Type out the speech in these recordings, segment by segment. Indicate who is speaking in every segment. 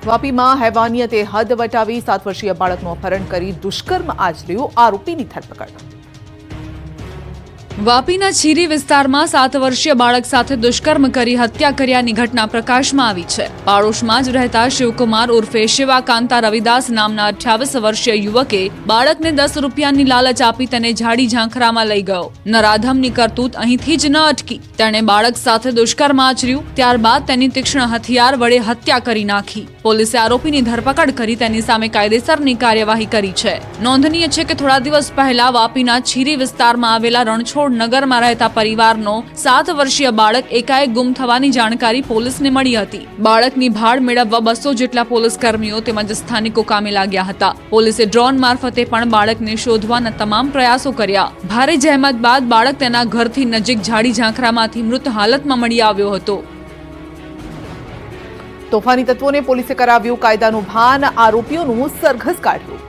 Speaker 1: વાપીમાં હેવાનિયતે હદ વટાવી 7 વર્ષીય બાળકનું અપહરણ કરી દુષ્કર્મ આચર્યું, આરોપીની ધરપકડ।
Speaker 2: વાપીના છીરી વિસ્તારમાં 7 વર્ષીય બાળક સાથે દુષ્કર્મ કરી હત્યા કર્યાની ઘટના પ્રકાશમાં આવી છે। પાડોશમાં જ રહેતા શિવકુમાર ઉર્ફે શિવા કાંતા રવિદાસ નામના 28 વર્ષીય યુવકે બાળકને 10 રૂપિયાની લાલચ આપી તેને ઝાડી ઝાંખરામાં લઈ ગયો। નરાધમની કરતૂત અહીંથી જ ન અટકી, તેણે બાળક સાથે દુષ્કર્મ આચર્યું, ત્યારબાદ તેની તીક્ષ્ણ હથિયાર વડે હત્યા કરી નાખી। પોલીસે આરોપીની ધરપકડ કરી તેની સામે કાયદેસરની કાર્યવાહી કરી છે। નોંધનીય છે કે થોડા દિવસ પહેલા વાપીના છીરી વિસ્તારમાં આવેલા રણછોડ નગરમાં રહેતા પરિવારનો 7 વર્ષીય બાળક એકાએક ગુમ થવાની જાણકારી પોલીસને મળી હતી। બાળકની ભાળ મેળવવા 200 જેટલા પોલીસ કર્મીઓ તેમજ સ્થાનિકો કામે લાગ્યા હતા। પોલીસે ડ્રોન મારફતે પણ બાળકને શોધવાના તમામ પ્રયાસો કર્યા। ભારે જહેમત બાદ બાળક તેના ઘરથી નજીક ઝાડી ઝાંખરામાંથી મૃત હાલતમાં મળી આવ્યો હતો।
Speaker 1: તોફાની તત્વોને પોલીસે કરાવ્યું કાયદાનું ભાન, આરોપીઓનું સરઘસ કાઢ્યું।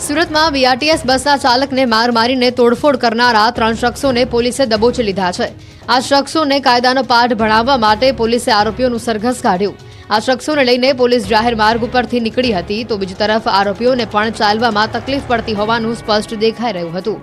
Speaker 3: સુરતમાં બીઆરટીએસ બસના ચાલકને માર મારીને તોડફોડ કરનારા 3 શખ્સોને પોલીસે દબોચી લીધા છે। આ શખ્સોને કાયદાનો પાઠ ભણાવવા માટે પોલીસે આરોપીઓનું સરઘસ કાઢ્યું। આ શખ્સોને લઈને પોલીસ જાહેર માર્ગ ઉપરથી નીકળી હતી, તો બીજી તરફ આરોપીઓને પણ ચાલવામાં તકલીફ પડતી હોવાનું સ્પષ્ટ દેખાઈ રહ્યું હતું।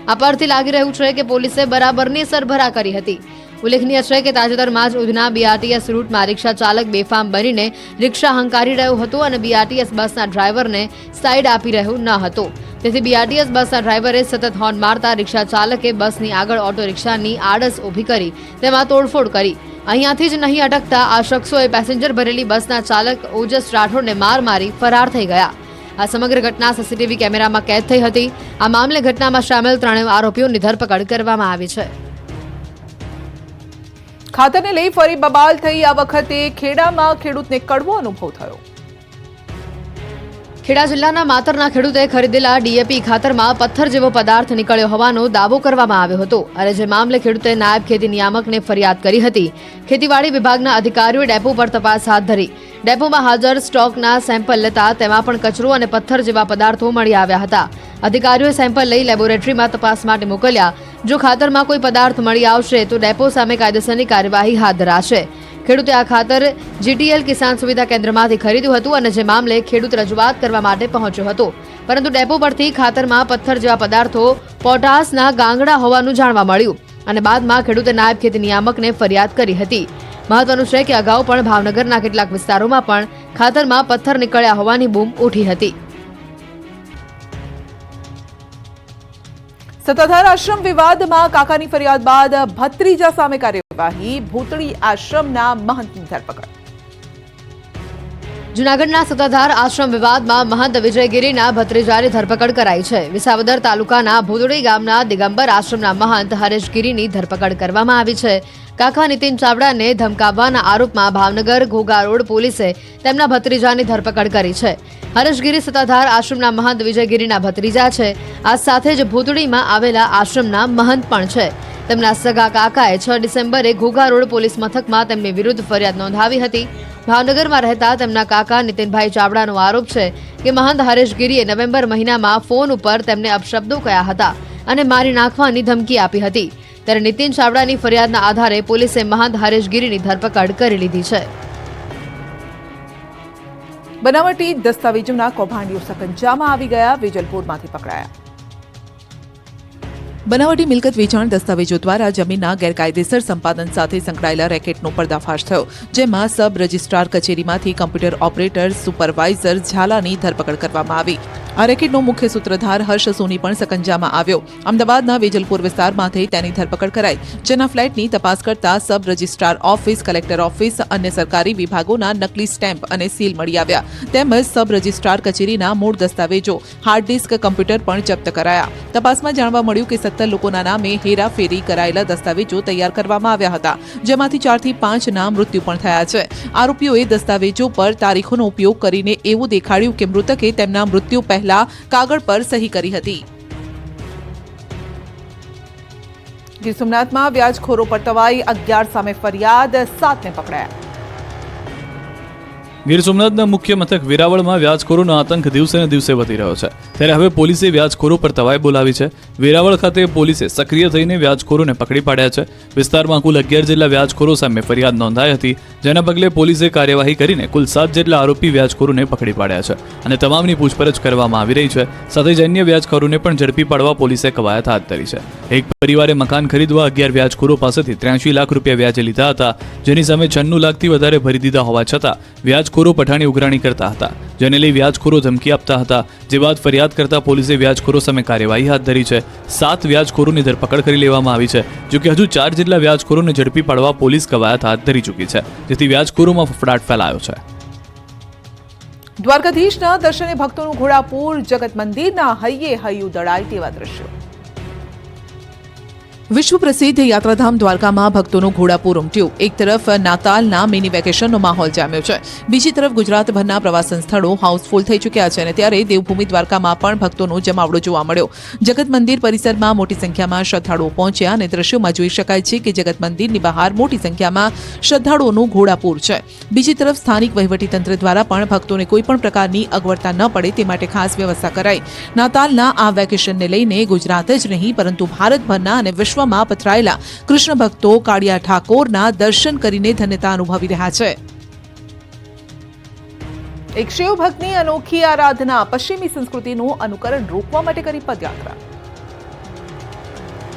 Speaker 3: આ પરથી લાગી રહ્યું છે કે પોલીસે બરાબરની સરભરા કરી હતી। ઉલ્લેખનીય છે કે તાજેતરમાં જ ઉધના બીઆરટીએસ રૂટમાં રિક્ષા ચાલક બેફામ બનીને રિક્ષા હંકારી રહ્યો હતો અને બીઆરટીએસ બસના ડ્રાઈવરને સાઈડ આપી રહ્યો ન હતો। તેથી બીઆરટીએસ બસના ડ્રાઈવરે સતત હોર્ન મારતા રિક્ષા ચાલકે બસની આગળ ઓટો રિક્ષાની આડસ ઊભી કરી તેમાં તોડફોડ કરી। અહીંયાથી જ નહીં અટકતા આ શખ્સોએ પેસેન્જર ભરેલી બસના ચાલક ઓજસ રાઠોડને માર મારી ફરાર થઈ ગયા। આ સમગ્ર ઘટના સીસીટીવી કેમેરામાં કેદ થઈ હતી। આ મામલે ઘટનામાં સામેલ 3 આરોપીઓની ધરપકડ કરવામાં આવી છે।
Speaker 1: ખાતરને લઈ ફરી બબાલ થઈ। આ વખતે ખેડામાં ખેડૂતને કડવો અનુભવ થયો।
Speaker 3: ખેડા જિલ્લાના માતરના ખેડૂતે ખરીદેલા ડીએપી ખાતરમાં પથ્થર જેવો પદાર્થ નીકળ્યો હોવાનો દાવો કરવામાં આવ્યો હતો અને જે મામલે ખેડૂતે નાયબ ખેતી નિયામકને ફરિયાદ કરી હતી। ખેતીવાડી વિભાગના અધિકારીઓએ ડેપો પર તપાસ હાથ ધરી। ડેપોમાં હાજર સ્ટોકના સેમ્પલ લેતા તેમાં પણ કચરો અને પથ્થર જેવા પદાર્થો મળી આવ્યા હતા। અધિકારીઓએ સેમ્પલ લઈ લેબોરેટરીમાં તપાસ માટે મોકલ્યા। જો ખાતરમાં કોઈ પદાર્થ મળી આવશે તો ડેપો સામે કાયદેસરની કાર્યવાહી હાથ ધરાશે। ખેડૂતે આ ખાતર જીટીએલ કિસાન સુવિધા કેન્દ્રમાંથી ખરીદ્યું હતું અને જે મામલે ખેડૂત રજૂઆત કરવા માટે પહોંચ્યો હતો, પરંતુ ડેપો પરથી ખાતરમાં પથ્થર જેવા પદાર્થો પોટાશના ગાંગડા હોવાનું જાણવા મળ્યું અને બાદમાં ખેડૂતે નાયબ ખેતી નિયામકને ફરિયાદ કરી હતી। મહત્વનું છે કે અગાઉ પણ ભાવનગરના કેટલાક વિસ્તારોમાં પણ ખાતરમાં પથ્થર નીકળ્યા હોવાની બૂમ ઉઠી હતી।
Speaker 1: સત્તાધાર આશ્રમ વિવાદમાં કાકાની ફરિયાદ બાદ ભત્રીજા સામે કાર્યવાહી। ભૂતળી આશ્રમના મહંતની ધરપકડ।
Speaker 3: જૂનાગઢના સત્તાધાર આશ્રમ વિવાદમાં મહંત વિજયગીરીના ભત્રીજાની ધરપકડ કરાઈ છે। વિસાવદર તાલુકાના ભૂતળી ગામના દિગંબર આશ્રમના મહંત હરેશગીરીની ધરપકડ કરવામાં આવી છે। કાકા નીતિન ચાવડાને ધમકાવવાના આરોપમાં ભાવનગર ઘોઘા રોડ પોલીસે તેમના ભત્રીજાની ધરપકડ કરી છે। હરેશગીરી સત્તાધાર આશ્રમના મહંત વિજયગીરીના ભત્રીજા છે। આ સાથે જ ભૂતળીમાં આવેલા આશ્રમના મહંત પણ છે। તેમના સગા કાકાએ 6 ડિસેમ્બરે ઘોઘા રોડ પોલીસ મથકમાં તેમની વિરુદ્ધ ફરિયાદ નોંધાવી હતી। ભાવનગરમાં રહેતા તેમના કાકા નીતિનભાઈ ચાવડાનો આરોપ છે કે મહંત હરેશગીરીએ નવેમ્બર મહિનામાં ફોન ઉપર તેમને અપશબ્દો કહ્યા હતા અને મારી નાખવાની ધમકી આપી હતી। ત્યારે નીતિન ચાવડાની ફરિયાદના આધારે પોલીસે મહંત હરેશગીરીની ધરપકડ કરી લીધી છે।
Speaker 1: બનાવટી દસ્તાવેજોના કૌભાંડીઓ સકંજામાં આવી ગયા। વેજલપુરમાંથી પકડાયા। બનાવટી મિલકત વેચાણ દસ્તાવેજો દ્વારા જમીનના ગેરકાયદેસર સંપાદન સાથે સંકળાયેલા રેકેટનો પર્દાફાશ થયો, જેમાં સબ રજિસ્ટ્રાર કચેરીમાંથી કમ્પ્યુટર ઓપરેટર સુપરવાઇઝર ઝાલાની ધરપકડ કરવામાં આવી। આ રેકેટનો મુખ્ય સૂત્રધાર હર્ષ સોની પણ સકંજામાં આવ્યો। અમદાવાદના વેજલપુર વિસ્તારમાંથી તેની ધરપકડ કરાઈ, જેના ફ્લેટની તપાસ કરતા sub registrar office, collector office, અન્ય સરકારી વિભાગોના નકલી સ્ટેમ્પ અને સીલ મળી આવ્યા, તેમજ સબ રજિસ્ટ્રાર કચેરીના મૂળ દસ્તાવેજો, હાર્ડ ડિસ્ક, કમ્પ્યુટર પણ જપ્ત કરાયા। તપાસમાં જાણવા મળ્યું કે 17 લોકોના નામે હેરાફેરી કરાયેલા દસ્તાવેજો તૈયાર કરવામાં આવ્યા હતા, જેમાંથી 4 થી 5 ના મૃત્યુ પણ થયા છે। આરોપીઓએ દસ્તાવેજો પર તારીખોનો ઉપયોગ કરીને એવું દેખાડ્યું કે મૃતકે તેમના મૃત્યુ પહેલા કાગળ પર સહી કરી હતી। ગીર સોમનાથમાં વ્યાજખોરો પર તવાઈ, 11 સામે ફરિયાદ, 7ને પકડાયા।
Speaker 4: ગીર સોમનાથના મુખ્ય મથક વેરાવળમાં વ્યાજખોરોનો આતંક દિવસે ને દિવસે વધી રહ્યો છે, ત્યારે હવે પોલીસે વ્યાજખોરો પર તવાઈ બોલાવી છે. વેરાવળ ખાતે પોલીસે સક્રિય થઈને વ્યાજખોરોને પકડી પાડ્યા છે. વિસ્તારમાં કુલ 11 જેટલા વ્યાજખોરો સામે ફરિયાદ નોંધાઈ હતી, જેના પગલે પોલીસે કાર્યવાહી કરીને કુલ 7 જેટલા આરોપી વ્યાજખોરોને પકડી પાડ્યા છે અને તમામની પૂછપરછ કરવામાં આવી રહી છે. સાથે જ અન્ય વ્યાજખોરોને પણ ઝડપી પાડવા પોલીસે કવાયત હાથ ધરી છે. એક પરિવારે મકાન ખરીદવા 11 વ્યાજખોરો પાસેથી 83 લાખ રૂપિયા વ્યાજે લીધા હતા, જેની સામે 96 લાખથી વધારે ભરી દીધા હોવા છતાં વ્યાજખોરો પઠાણી ઉઘરાણી કરતા હતા, જેને લઈ વ્યાજખોરો ધમકી આપતા હતા. જે બાદ ફરિયાદ કરતા પોલીસે વ્યાજખોરો સામે કાર્યવાહી હાથ ધરી છે. 7 વ્યાજખોરોની ધરપકડ કરી લેવામાં આવી છે, જોકે હજુ 4 જેટલા વ્યાજખોરોને ઝડપી પાડવા પોલીસ કવાયત હાથ ધરી ચૂકી છે, જેથી વ્યાજખોરોમાં ફફડાટ ફેલાયો છે.
Speaker 1: દ્વારકાધીશના દર્શને ભક્તોનું ઘોડાપૂર, જગત મંદિરના હૈયે હૈયું દળાય તેવા દ્રશ્યો. વિશ્વ પ્રસિદ્ધ યાત્રાધામ દ્વારકામાં ભક્તોનું ઘોડાપૂર ઉમટ્યું. એક તરફ નાતાલના મિની વેકેશનનો માહોલ જામ્યો છે, બીજી તરફ ગુજરાતભરના પ્રવાસન સ્થળો હાઉસફુલ થઈ ચૂક્યા છે અને ત્યારે દેવભૂમિ દ્વારકામાં પણ ભક્તોનો જમાવડો જોવા મળ્યો. જગત મંદિર પરિસરમાં મોટી સંખ્યામાં શ્રદ્ધાળુઓ પહોંચ્યા અને દ્રશ્યોમાં જોઈ શકાય છે કે જગત મંદિરની બહાર મોટી સંખ્યામાં શ્રદ્ધાળુઓનું ઘોડાપૂર છે. બીજી તરફ સ્થાનિક વહીવટીતંત્ર દ્વારા પણ ભક્તોને કોઈપણ પ્રકારની અગવડતા ન પડે તે માટે ખાસ વ્યવસ્થા કરાઈ. નાતાલના આ વેકેશનને લઈને ગુજરાત જ નહીં પરંતુ ભારતભરના અને વિશ્વમાં પથરાયેલા કૃષ્ણ ભક્તો કાળિયા ઠાકોરના દર્શન કરીને ધન્યતા અનુભવી રહ્યા છે. એક શિવ ભક્તની અનોખી આરાધના, પશ્ચિમી સંસ્કૃતિનું અનુકરણ રોકવા માટે કરી પદયાત્રા.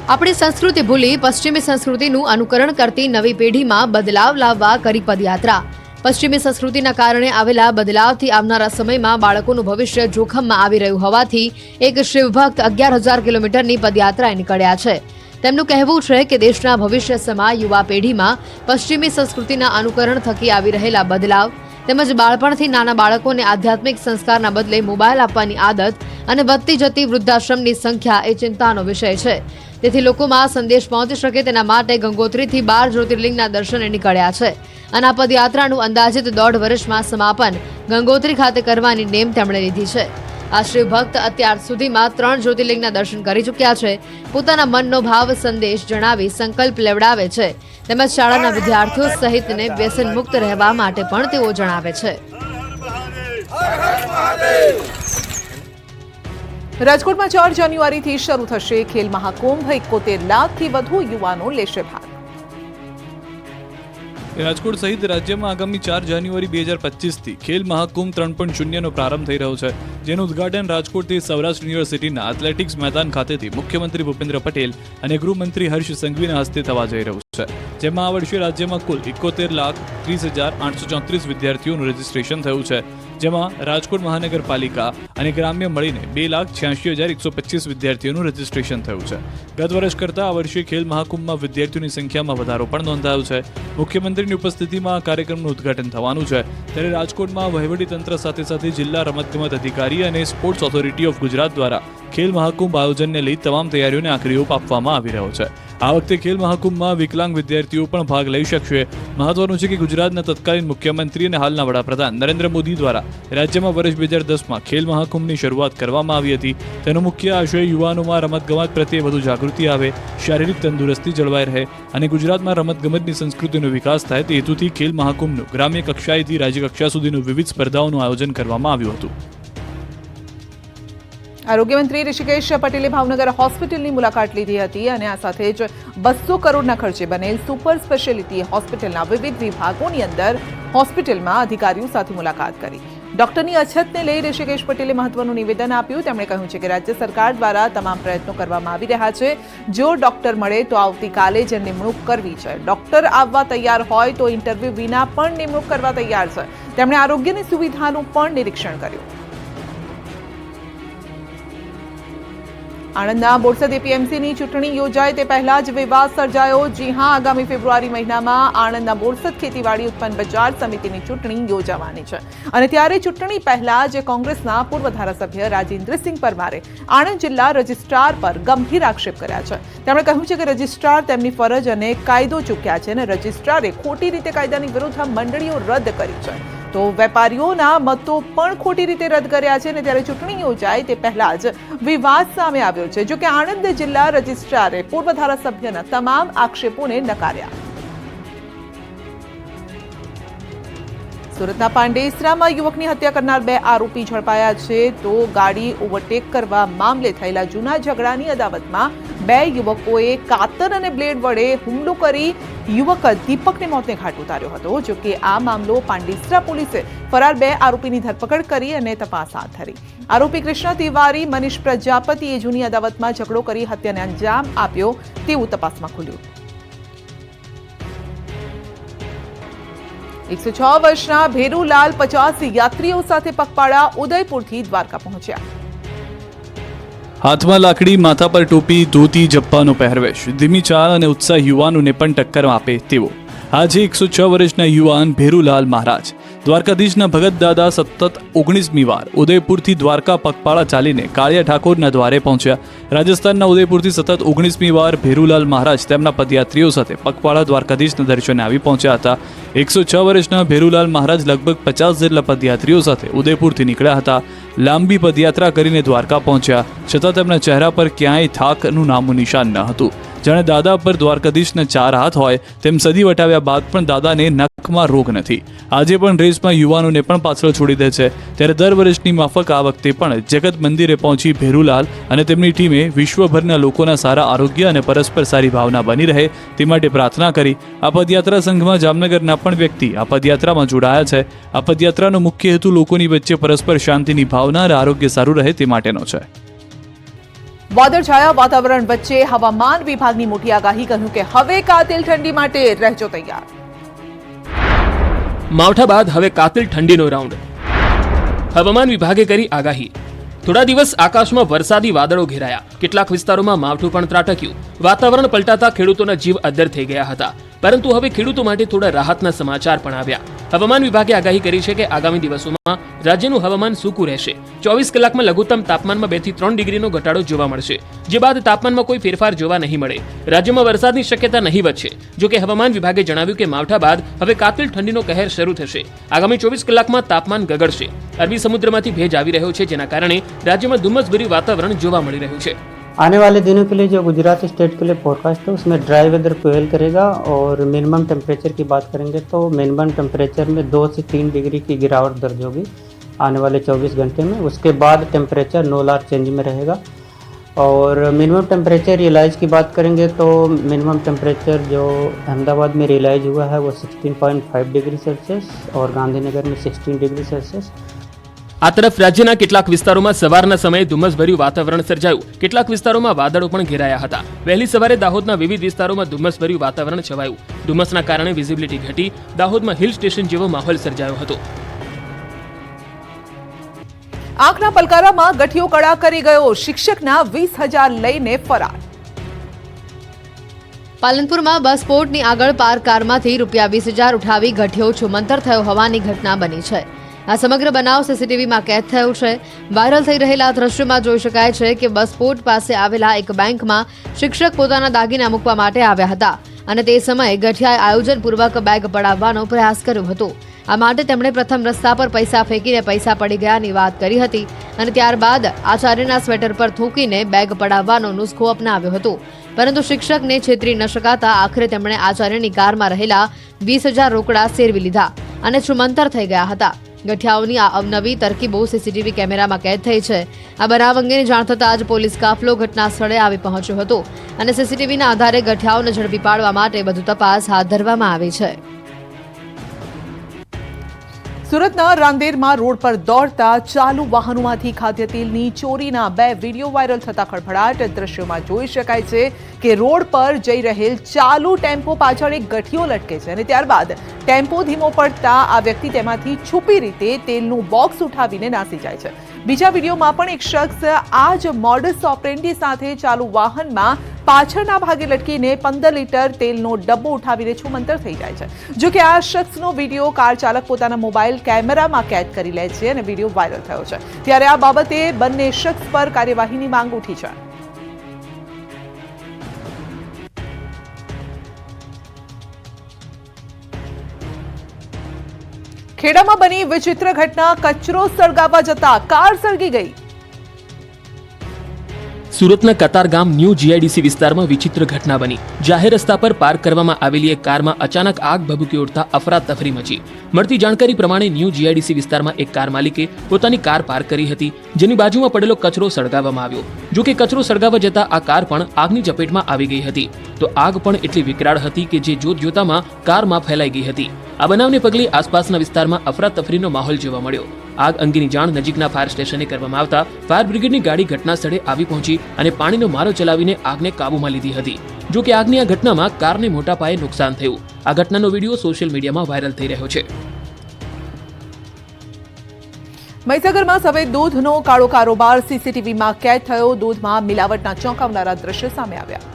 Speaker 3: આપણી સંસ્કૃતિ ભૂલી પશ્ચિમી સંસ્કૃતિનું અનુકરણ કરતી નવી પેઢીમાં બદલાવ લાવવા કરી પદયાત્રા. પશ્ચિમી સંસ્કૃતિના કારણે આવેલા બદલાવથી આવનારા સમયમાં બાળકોનું ભવિષ્ય જોખમમાં આવી રહ્યું હોવાથી એક શિવભક્ત 11,000 કિલોમીટરની પદયાત્રાએ નીકળ્યા છે. તેમનું કહેવું છે કે દેશના ભવિષ્ય સમા યુવા પેઢીમાં પશ્ચિમી સંસ્કૃતિના અનુકરણ થકી આવી રહેલા બદલાવ તેમજ બાળપણથી નાના બાળકોને આધ્યાત્મિક સંસ્કારના બદલે મોબાઈલ આપવાની આદત અને વધતી જતી વૃદ્ધાશ્રમની સંખ્યા એ ચિંતાનો વિષય છે. તેથી લોકોમાં સંદેશ પહોંચી શકે તેના માટે ગંગોત્રીથી 12 જ્યોતિર્લિંગના દર્શને નીકળ્યા છે અને આ પદયાત્રાનું અંદાજિત 1.5 વર્ષમાં સમાપન ગંગોત્રી ખાતે કરવાની નેમ તેમણે લીધી છે. આ શિવભક્ત અત્યાર સુધીમાં 3 જ્યોતિર્લિંગના દર્શન કરી ચૂક્યા છે. પોતાના મનનો ભાવ સંદેશ જણાવી સંકલ્પ લેવડાવે છે તેમજ શાળાના વિદ્યાર્થીઓ સહિતને વ્યસન મુક્ત રહેવા માટે પણ તેઓ જણાવે છે.
Speaker 1: રાજકોટમાં 4 જાન્યુઆરીથી શરૂ થશે ખેલ મહાકુંભ. 71 લાખથી વધુ યુવાનો લેશે ભાગ.
Speaker 4: રાજકોટ સહિત રાજ્યમાં આગામી 4 જાન્યુઆરી 2025થી ખેલ મહાકુંભ 3.0નો પ્રારંભ થઈ રહ્યો છે, જેનું ઉદ્ઘાટન રાજકોટથી સૌરાષ્ટ્ર યુનિવર્સિટીના એથ્લેટિક્સ મેદાન ખાતેથી મુખ્યમંત્રી ભૂપેન્દ્ર પટેલ અને ગૃહમંત્રી હર્ષ સંઘવીના હસ્તે થવા જઈ રહ્યું છે. જેમાં આ વર્ષે રાજ્યમાં કુલ 71,30,834 વિદ્યાર્થીઓનું રજીસ્ટ્રેશન થયું છે, જેમાં રાજકોટ મહાનગરપાલિકા અને ગ્રામ્ય મળીને 2,86,125 વિદ્યાર્થીઓનું રજીસ્ટ્રેશન થયું છે. ગત વર્ષ કરતાં આ વર્ષે ખેલ મહાકુંભમાં વિદ્યાર્થીઓની સંખ્યામાં વધારો પણ નોંધાયો છે. મુખ્યમંત્રીની ઉપસ્થિતિમાં આ કાર્યક્રમનું ઉદ્ઘાટન થવાનું છે, ત્યારે રાજકોટમાં વહીવટીતંત્ર સાથે સાથે જિલ્લા રમતગમત અધિકારી અને સ્પોર્ટ્સ ઓથોરિટી ઓફ ગુજરાત દ્વારા ખેલ મહાકુંભ આયોજનને લઈ તમામ તૈયારીઓને આખરી ઓપ આપવામાં આવી રહ્યો છે. આ વખતે ખેલ મહાકુંભમાં વિકલાંગ વિદ્યાર્થીઓ પણ ભાગ લઈ શકશે. મહત્વનું છે કે ગુજરાતના તત્કાલીન મુખ્યમંત્રી અને હાલના વડાપ્રધાન નરેન્દ્ર મોદી દ્વારા રાજ્યમાં વર્ષ 2010માં ખેલ મહાકુંભની શરૂઆત કરવામાં આવી હતી. તેનો મુખ્ય આશય યુવાનોમાં રમતગમત પ્રત્યે વધુ જાગૃતિ આવે, શારીરિક તંદુરસ્તી જળવાઈ રહે અને ગુજરાતમાં રમતગમતની સંસ્કૃતિનો વિકાસ થાય તે હેતુથી ખેલ મહાકુંભનું ગ્રામ્ય કક્ષાએથી રાજ્ય કક્ષા સુધીનું વિવિધ સ્પર્ધાઓનું આયોજન કરવામાં આવ્યું હતું.
Speaker 1: આરોગ્ય મંત્રી ઋષિકેશ પટેલે ભાવનગર હોસ્પિટલની મુલાકાત લીધી હતી અને આ સાથે જ 200 કરોડના ખર્ચે બનેલ સુપર સ્પેશિયાલિટી હોસ્પિટલના વિવિધ વિભાગોની અંદર હોસ્પિટલમાં અધિકારીઓ સાથે મુલાકાત કરી. ડોક્ટરની અછતને લઈ ઋષિકેશ પટેલે મહત્વનું નિવેદન આપ્યું. તેમણે કહ્યું છે કે રાજ્ય સરકાર દ્વારા તમામ પ્રયત્નો કરવામાં આવી રહ્યા છે. જો ડોક્ટર મળે તો આવતીકાલે જ નિમણૂક કરવી છે. ડોક્ટર આવવા તૈયાર હોય તો ઇન્ટરવ્યૂ વિના પણ નિમણૂક કરવા તૈયાર છે. તેમણે આરોગ્યની સુવિધાનું પણ નિરીક્ષણ કર્યું. આણંદના બોરસદ એપીએમસીની ચૂંટણી યોજાય તે પહેલા જ વિવાદ સર્જાયો. જી હા, આગામી ફેબ્રુઆરી મહિનામાં આણંદના બોરસદ ખેતીવાડી ઉત્પન્ન બજાર સમિતિની ચૂંટણી યોજાવાની છે અને ત્યારે ચૂંટણી પહેલા જ કોંગ્રેસના પૂર્વ ધારાસભ્ય રાજેન્દ્રસિંહ પરમારે આણંદ જિલ્લા રજિસ્ટ્રાર પર ગંભીર આક્ષેપ કર્યા છે. તેમણે કહ્યું છે કે રજિસ્ટ્રાર તેમની ફરજ અને કાયદો ચૂક્યા છે અને રજિસ્ટ્રારે ખોટી રીતે કાયદાની વિરુદ્ધ મંડળીઓ રદ કરી છે, તો વેપારીઓના મતો પણ ખોટી રીતે રદ કર્યા છે અને ત્યારે ચૂંટણી યોજાય તે પહેલા જ વિવાદ સામે આવ્યો છે. જો કે આણંદ જિલ્લા રજિસ્ટ્રારે પૂર્વ ધારાસભ્યના તમામ આક્ષેપોને નકાર્યા. સુરતના પાંડેસરામાં યુવકની હત્યા કરનાર 2 આરોપી ઝડપાયા છે. તો ગાડી ઓવરટેક કરવા મામલે થયેલા જૂના ઝઘડાની અદાવતમાં 2 યુવકોએ કાતર અને બ્લેડ વડે હુમલો કરી યુવક દીપકને મોતને ઘાટ ઉતાર્યો હતો. જો કે આ મામલો પાંડેસરા પોલીસે ફરાર 2 આરોપીની ધરપકડ કરી અને તપાસ હાથ ધરી. આરોપી કૃષ્ણ તિવારી, મનીષ પ્રજાપતિએ જૂની અદાવતમાં ઝઘડો કરી હત્યાને અંજામ આપ્યો તેવું તપાસમાં ખુલ્યું. 106 વર્ષના ભેરુલાલ 50 યાત્રીઓ સાથે પગપાળા ઉદયપુરથી દ્વારકા પહોંચ્યા.
Speaker 4: હાથમાં લાકડી, માથા પર ટોપી, ધોતી, જપ્પાનો પહેરવેશ, ધીમી ચાલ અને ઉત્સાહ યુવાનોને પણ ટક્કર આપે તેવો આજે 106 વર્ષના યુવાન ભેરુલાલ મહારાજ દ્વારકાધીશના ભગત દાદા સતત 19મી વાર ઉદયપુરથી દ્વારકા પગપાળા ચાલીને કાળિયા ઠાકોરના દ્વારે પહોંચ્યા. રાજસ્થાનના ઉદયપુરથી સતત 19મી વાર ભેરુલાલ મહારાજ તેમના પદયાત્રીઓ સાથે પગપાળા દ્વારકાધીશના દર્શને આવી પહોંચ્યા હતા. 106 વર્ષના ભેરુલાલ મહારાજ લગભગ 50 જેટલા પદયાત્રીઓ સાથે ઉદયપુરથી નીકળ્યા હતા. લાંબી પદયાત્રા કરીને દ્વારકા પહોંચ્યા, છતાં તેમના ચહેરા પર ક્યાંય થાકનું નામું નિશાન ન હતું. જાણે દાદા પર દ્વારકાધીશના 4 હાથ હોય તેમ સદી વટાવ્યા બાદ પણ દાદાને નખમાં રોગ નથી. આજે પણ રેસમાં યુવાનોને પણ પાછળ છોડી દે છે. ત્યારે દર વર્ષની માફક આ વખતે પણ જગત મંદિરે પહોંચી ભેરુલાલ અને તેમની ટીમે વિશ્વભરના લોકોના સારા આરોગ્ય અને પરસ્પર સારી ભાવના બની રહે તે માટે પ્રાર્થના કરી. આ પદયાત્રા સંઘમાં જામનગરના પણ વ્યક્તિ આ પદયાત્રામાં જોડાયા છે. આ પદયાત્રાનો મુખ્ય હેતુ લોકોની વચ્ચે પરસ્પર શાંતિની ભાવના અને આરોગ્ય સારું રહે તે માટેનો છે.
Speaker 1: વાદળછાયા વાતાવરણ વચ્ચે હવામાન વિભાગની મોટી આગાહી, કહ્યું કે હવે કાતિલ ઠંડી માટે રહેજો તૈયાર.
Speaker 5: માવઠા બાદ હવે કાતિલ ઠંડીનો રાઉન્ડ. હવામાન વિભાગે કરી આગાહી. થોડા દિવસ આકાશમાં વરસાદી વાદળો ઘેરાયા. કેટલાક વિસ્તારોમાં માવઠું પણ ત્રાટક્યું. વાતાવરણ પલટાતા ખેડૂતોના જીવ અદ્ધર થઈ ગયા હતા. પરંતુ હવે ખેડૂતો માટે થોડા રાહતના સમાચાર પણ આવ્યા. હવામાન વિભાગે આગાહી કરી છે કે આગામી દિવસોમાં રાજ્યનું હવામાન સૂકું રહેશે. 24 કલાકમાં લઘુત્તમ તાપમાનમાં 2 થી 3 ડિગ્રીનો ઘટાડો જોવા મળશે, જે બાદ તાપમાનમાં કોઈ ફેરફાર જોવા નહીં મળે. રાજ્યમાં વરસાદની શક્યતા નહીવત છે. જો કે હવામાન વિભાગે જણાવ્યું કે માવઠા બાદ હવે કાતિલ ઠંડીનો કહેર શરૂ થશે. આગામી 24 કલાકમાં તાપમાન ગગડશે. અરબી સમુદ્રમાંથી ભેજ આવી રહ્યો છે, જેના કારણે રાજ્યમાં ધુમ્મસભર્યું વાતાવરણ જોવા મળી રહ્યું છે.
Speaker 6: आने वाले दिनों के लिए जो गुजरात स्टेट के लिए फोरकास्ट है उसमें ड्राई वेदर प्रिवेल करेगा और मिनिमम टेम्परेचर की बात करेंगे तो मिनिमम टेम्परेचर में 2 से 3 डिग्री की गिरावट दर्ज होगी आने वाले 24 घंटे में. उसके बाद टेम्परेचर नो लार्ज चेंज में रहेगा. और मिनिमम टेम्परेचर रियलाइज की बात करेंगे तो मिनिमम टेम्परेचर जो अहमदाबाद में रियलाइज हुआ है वो 16.5 डिग्री सेल्सियस और गांधीनगर में 16 डिग्री सेल्सियस.
Speaker 5: આ તરફ રાજ્યના કેટલાક વિસ્તારોમાં સવારના સમયે ધુમ્મસભર્યું વાતાવરણ સર્જાયું. કેટલાક વિસ્તારોમાં વાદળો પણ ઘેરાયા હતા. વહેલી સવારે દાહોદના વિવિધ વિસ્તારોમાં ધુમ્મસભર્યું વાતાવરણ છવાયું. ધુમ્મસના કારણે વિઝિબિલિટી ઘટી. દાહોદમાં હિલ સ્ટેશન જેવો માહોલ સર્જાયો હતો.
Speaker 1: આંખના પલકારામાં ગઠિયો કડા કરી ગયો, શિક્ષકના 20,000 લઈને ફરાર.
Speaker 3: પાલનપુરમાં બસ પોર્ટની આગળ પાર્ક કારમાંથી ₹20,000 ઉઠાવી ગઠિયો છુમંતર થયો હોવાની ઘટના બની છે. આ સમગ્ર બનાવ સીસીટીવીમાં કેદ થયો છે. વાયરલ થઈ રહેલા દ્રશ્યમાં જોઈ શકાય છે કે બસ પોર્ટ પાસે આવેલા એક બેંકમાં શિક્ષક પોતાના દાગીના મૂકવા માટે આવ્યા હતા અને તે સમયે ગઠિયાએ આયોજનપૂર્વક બેગ પડાવવાનો પ્રયાસ કર્યો હતો. આ માટે તેમણે પ્રથમ રસ્તા પર પૈસા ફેંકીને પૈસા પડી ગયાની વાત કરી હતી અને ત્યારબાદ આચાર્યના સ્વેટર પર થૂંકીને બેગ પડાવવાનો નુસ્ખો અપનાવ્યો હતો. પરંતુ શિક્ષકને છેતરી ન શકાતા આખરે તેમણે આચાર્યની કારમાં રહેલા 20,000 રોકડા સેરવી લીધા અને છુમંતર થઈ ગયા હતા. ગઠિયાઓની આ અવનવી તરકીબો સીસીટીવી કેમેરામાં કેદ થઈ છે. આ બનાવ અંગેની જાણ થતાં જ પોલીસ કાફલો ઘટના સ્થળે આવી પહોંચ્યો હતો અને સીસીટીવીના આધારે ગઠિયાઓને ઝડપી પાડવા માટે વધુ તપાસ હાથ ધરવામાં આવી છે.
Speaker 1: સુરતના રાંદેરમાં રોડ પર દોડતા ચાલુ વાહનોમાંથી ખાદ્ય તેલની ચોરીના 2 વિડીયો વાયરલ થતા ખળભળાટ. દ્રશ્યોમાં જોઈ શકાય છે કે રોડ પર જઈ રહેલ ચાલુ ટેમ્પો પાછળ એક ગઠિયો લટકે છે અને ત્યારબાદ ટેમ્પો ધીમો પડતા આ વ્યક્તિ તેમાંથી છુપી રીતે તેલનું બોક્સ ઉઠાવીને નાસી જાય છે. બીજા વિડીયોમાં પણ એક શખ્સ આ જ મોડસ ઓપરેન્ડી સાથે ચાલુ વાહનમાં પાછળના ભાગે લટકીને 15 લીટર તેલનો ડબ્બો ઉઠાવીને છુમંતર થઈ જાય છે. જો કે આ શખ્સનો વિડીયો કાર ચાલક પોતાના મોબાઈલ કેમેરામાં કેદ કરી લે છે અને વિડીયો વાયરલ થયો છે. ત્યારે આ બાબતે બંને શખ્સ પર કાર્યવાહીની માંગ ઉઠી છે. ખેડામાં બની વિચિત્ર ઘટના, કચરો સળગાવવા જતા કાર સળગી ગઈ.
Speaker 5: સુરતના કતારગામ ન્યૂ જીઆઈડીસી વિસ્તારમાં વિચિત્ર ઘટના બની. જાહેર રસ્તા પર પાર્ક કરવામાં આવેલી એક કારમાં અચાનક આગ ભભૂકી ઉઠતા અફરાતફરી મચી. મળતી જાણકારી પ્રમાણે ન્યૂ જીઆઈડીસી વિસ્તારમાં એક કાર માલિકે પોતાની કાર પાર્ક કરી હતી, જેની બાજુમાં પડેલો કચરો સળગાવવામાં આવ્યો. જો કે કચરો સળગાવવા જતા આ કાર પણ આગની ચપેટમાં આવી ગઈ હતી. તો આગ પણ એટલી વિકરાળ હતી કે જે જોતજોતામાં કારમાં ફેલાઈ ગઈ હતી. આ બનાવને પગલે આસપાસના વિસ્તારમાં અફરાતફરીનો માહોલ જોવા મળ્યો. આગ અંગેની જાણ નજીકના ફાયર સ્ટેશને કરવામાં આવતા ફાયર બ્રિગેડની ગાડી ઘટના સ્થળે આવી પહોંચી અને પાણીનો મારો ચલાવીને આગને કાબૂમાં લીધી હતી. જો કે આગની આ ઘટનામાં કારને મોટા પાયે નુકસાન થયું. આ ઘટનાનો વિડીયો સોશિયલ મીડિયામાં વાયરલ થઈ રહ્યો છે.
Speaker 1: મહીસાગરમાં સફેદ દૂધનો કાળો કારોબાર સીસીટીવીમાં કેદ થયો. દૂધમાં મિલાવટના ચોંકાવનારા દ્રશ્યો સામે આવ્યા.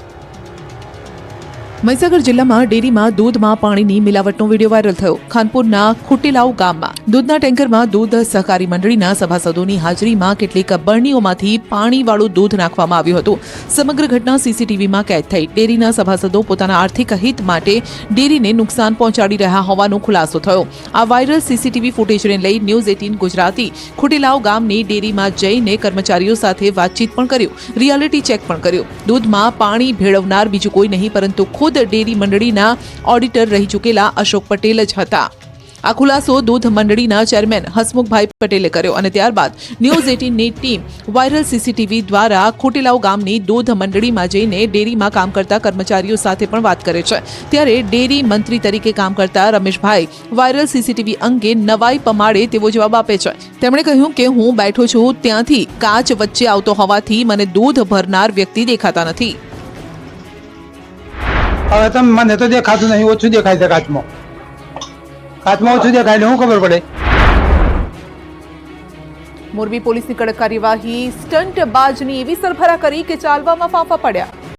Speaker 1: મહીસાગર જિલ્લામાં ડેરીમાં દૂધમાં પાણીની મિલાવટનો વિડીયો વાયરલ થયો. ખાનપુરના ખુટીલાવ ગામમાં દૂધના ટેન્કરમાં દૂધ સહકારી મંડળીના સભાસદોની હાજરીમાં કેટલીક બરણીઓમાંથી પાણીવાળું દૂધ નાખવામાં આવ્યું હતું. સમગ્ર ઘટના સીસીટીવીમાં કેદ થઈ. ડેરીના સભાસદો પોતાના આર્થિક હિત માટે ડેરીને નુકસાન પહોંચાડી રહ્યા હોવાનો ખુલાસો થયો. આ વાયરલ સીસીટીવી ફૂટેજને લઈ ન્યૂઝ 18 ગુજરાતી ખુટીલાવ ગામની ડેરીમાં જઈને કર્મચારીઓ સાથે વાતચીત પણ કર્યું, રિયાલિટી ચેક પણ કર્યું. દૂધમાં પાણી ભેળવનાર બીજું કોઈ નહીં પરંતુ ડેરી મંડળીના ઓડિટર રહી ચૂકેલા અશોક પટેલ જ હતા. આ ખુલાસો દૂધ મંડળીના ચેરમેન હસમુખભાઈ પટેલે કર્યો અને ત્યારબાદ ન્યૂઝ 18ની ટીમ વાયરલ સીસીટીવી દ્વારા ખોટેલાવ ગામની દૂધ મંડળીમાં જઈને ડેરીમાં કામ કરતા કર્મચારીઓ સાથે પણ વાત કરે છે. ત્યારે ડેરી મંત્રી તરીકે કામ કરતા રમેશભાઈ વાયરલ સીસીટીવી અંગે નવાઈ પમાડે તેવો જવાબ આપે છે. તેમણે કહ્યું કે હું બેઠો છું ત્યાંથી કાચ વચ્ચે આવતો હોવાથી મને દૂધ ભરનાર વ્યક્તિ દેખાતા નથી.
Speaker 7: હવે તમે મને તો દેખાતું નહીં, ઓછું દેખાય છે કાચમાં ઓછું દેખાય એટલે શું ખબર પડે.
Speaker 1: મોરબી પોલીસની કડક કાર્યવાહી. સ્ટંટબાજની એવી સરભરા કરી કે ચાલવામાં ફાંફા પડ્યા.